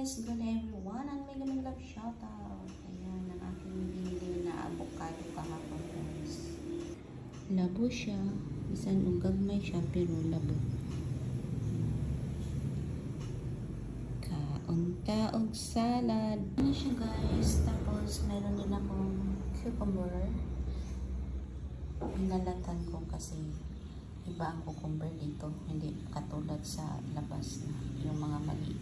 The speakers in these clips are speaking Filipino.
guys, good everyone, and mega love shoutout. Ayan, ang aking binili na avocado kahapon guys. Labo siya, bisan ugagmay siya pero labo. Kaunta og salad. Ano siya guys, tapos meron din akong cucumber. Binalatan ko kasi iba ang cucumber dito, hindi katulad sa labas na yung mga mali.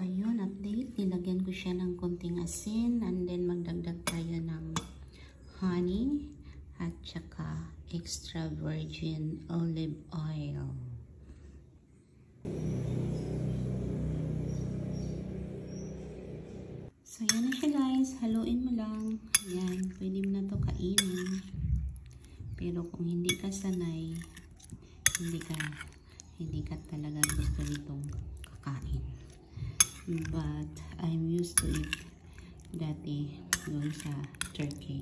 Ayun, update. Nilagyan ko siya ng konting asin and then magdagdag tayo ng honey at saka extra virgin olive oil. So, yan na siya guys. Haluin mo lang. Yan. Pwede mo na ito kainin. Pero kung hindi ka sanay, hindi ka talaga gusto nitong kakain. But I'm used to it dati doon sa Turkey.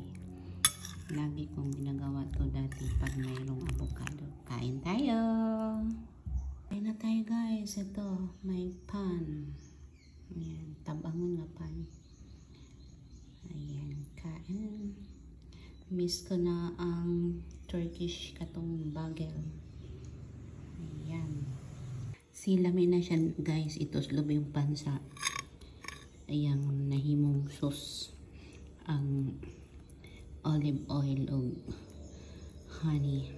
Lagi kong ginagawa to dati pag mayroong avocado. Kain tayo! Kain na tayo guys. Ito, may pan. Ayan, tabangon nga pan. Ayan, kain. Miss ko na ang Turkish katong bagel. Ayan. Silami na siya guys. Ito slob yung pansa. Ayan, nahimong sauce. Ang olive oil o honey.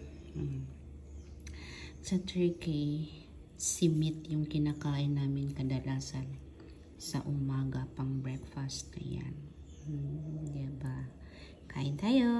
Sa Turkey, simit yung kinakain namin kadalasan sa umaga pang breakfast. Ayan. Diba? Kain tayo!